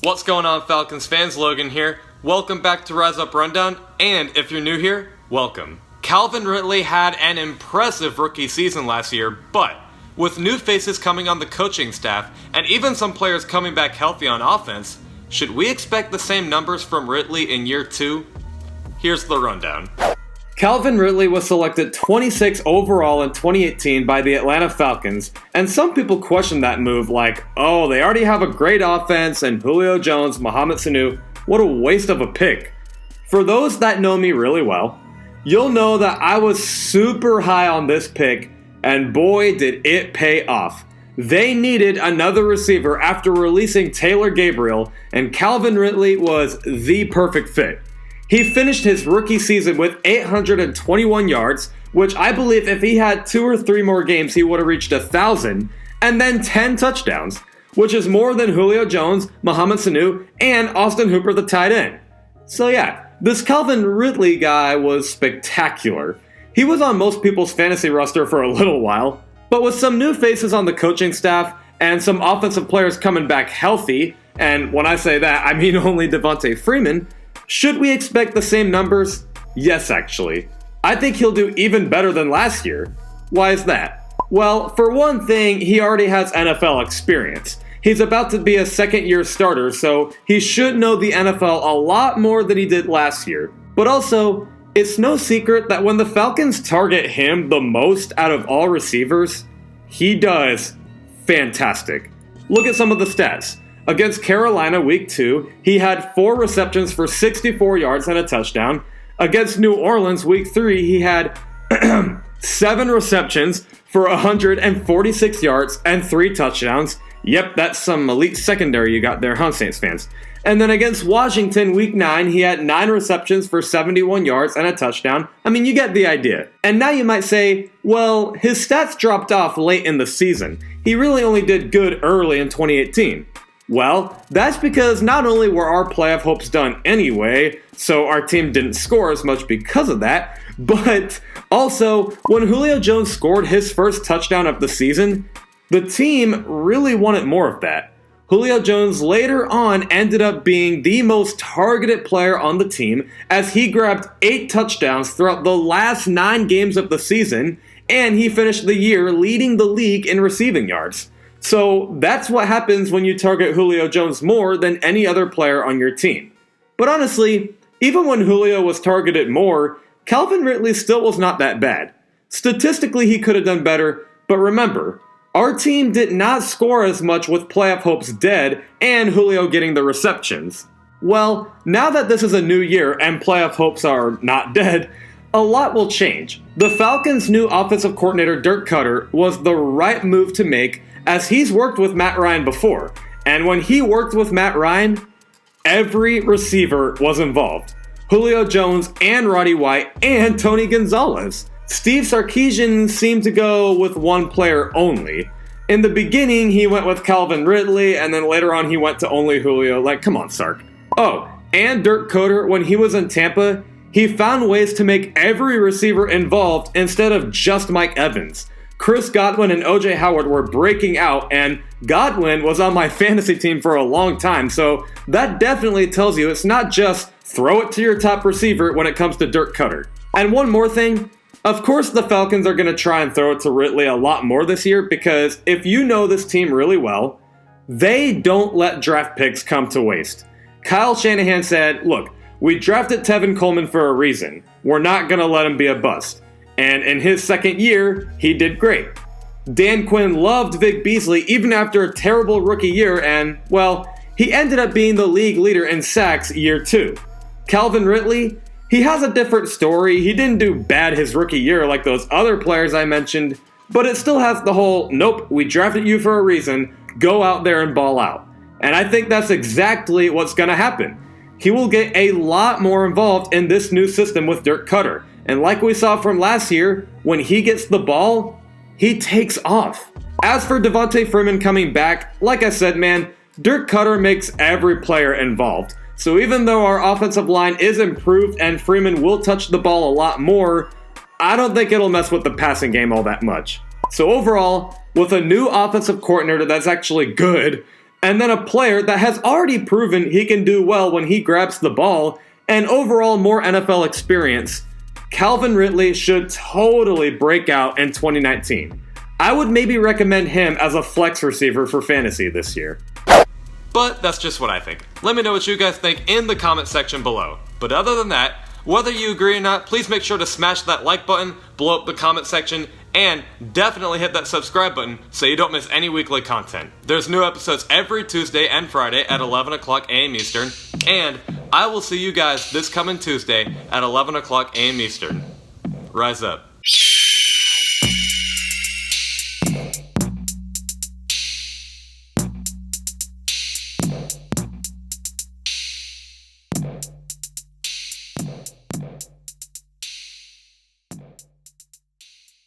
What's going on, Falcons fans? Logan here. Welcome back to Rise Up Rundown, and if you're new here, welcome. Calvin Ridley had an impressive rookie season last year, but with new faces coming on the coaching staff, and even some players coming back healthy on offense, should we expect the same numbers from Ridley in year 2? Here's the rundown. Calvin Ridley was selected 26 overall in 2018 by the Atlanta Falcons, and some people question that move like, oh, they already have a great offense and Julio Jones, Mohamed Sanu, what a waste of a pick. For those that know me really well, you'll know that I was super high on this pick, and boy did it pay off. They needed another receiver after releasing Taylor Gabriel, and Calvin Ridley was the perfect fit. He finished his rookie season with 821 yards, which I believe if he had 2 or 3 more games he would have reached 1,000, and then 10 touchdowns, which is more than Julio Jones, Mohamed Sanu, and Austin Hooper the tight end. So yeah, this Calvin Ridley guy was spectacular. He was on most people's fantasy roster for a little while, but with some new faces on the coaching staff and some offensive players coming back healthy, and when I say that, I mean only Devontae Freeman, should we expect the same numbers? Yes, actually. I think he'll do even better than last year. Why is that? Well, for one thing, he already has NFL experience. He's about to be a second-year starter, so he should know the NFL a lot more than he did last year. But also, it's no secret that when the Falcons target him the most out of all receivers, he does fantastic. Look at some of the stats. Against Carolina Week 2, he had 4 receptions for 64 yards and a touchdown. Against New Orleans Week 3, he had 7 receptions for 146 yards and 3 touchdowns. Yep, that's some elite secondary you got there, huh, Saints fans? And then against Washington Week 9, he had 9 receptions for 71 yards and a touchdown. I mean, you get the idea. And now you might say, well, his stats dropped off late in the season. He really only did good early in 2018. Well, that's because not only were our playoff hopes done anyway, so our team didn't score as much because of that, but also, when Julio Jones scored his first touchdown of the season, the team really wanted more of that. Julio Jones later on ended up being the most targeted player on the team as he grabbed 8 touchdowns throughout the last 9 games of the season, and he finished the year leading the league in receiving yards. So that's what happens when you target Julio Jones more than any other player on your team. But honestly, even when Julio was targeted more, Calvin Ridley still was not that bad. Statistically, he could have done better, but remember, our team did not score as much with playoff hopes dead and Julio getting the receptions. Well, now that this is a new year and playoff hopes are not dead, a lot will change. The Falcons' new offensive coordinator Dirk Koetter was the right move to make as he's worked with Matt Ryan before. And when he worked with Matt Ryan, every receiver was involved. Julio Jones and Roddy White and Tony Gonzalez. Steve Sarkisian seemed to go with one player only. In the beginning, he went with Calvin Ridley, and then later on he went to only Julio. Like, come on, Sark. Oh, and Dirk Koetter, when he was in Tampa, he found ways to make every receiver involved instead of just Mike Evans. Chris Godwin and OJ Howard were breaking out, and Godwin was on my fantasy team for a long time, so that definitely tells you it's not just throw it to your top receiver when it comes to Dirk Koetter. And one more thing, of course the Falcons are going to try and throw it to Ridley a lot more this year because if you know this team really well, they don't let draft picks come to waste. Kyle Shanahan said, look, we drafted Tevin Coleman for a reason. We're not going to let him be a bust. And in his second year, he did great. Dan Quinn loved Vic Beasley even after a terrible rookie year and, well, he ended up being the league leader in sacks year 2. Calvin Ridley, he has a different story. He didn't do bad his rookie year like those other players I mentioned, but it still has the whole, nope, we drafted you for a reason, go out there and ball out. And I think that's exactly what's going to happen. He will get a lot more involved in this new system with Dirk Koetter. And like we saw from last year, when he gets the ball, he takes off. As for Devontae Freeman coming back, like I said, man, Dirk Koetter makes every player involved. So even though our offensive line is improved and Freeman will touch the ball a lot more, I don't think it'll mess with the passing game all that much. So overall, with a new offensive coordinator that's actually good, And then a player that has already proven he can do well when he grabs the ball, and overall more NFL experience, Calvin Ridley should totally break out in 2019. I would maybe recommend him as a flex receiver for fantasy this year. But that's just what I think. Let me know what you guys think in the comment section below. But other than that, whether you agree or not, please make sure to smash that like button, blow up the comment section, and definitely hit that subscribe button so you don't miss any weekly content. There's new episodes every Tuesday and Friday at 11 o'clock a.m. Eastern, and I will see you guys this coming Tuesday at 11 o'clock a.m. Eastern. Rise up.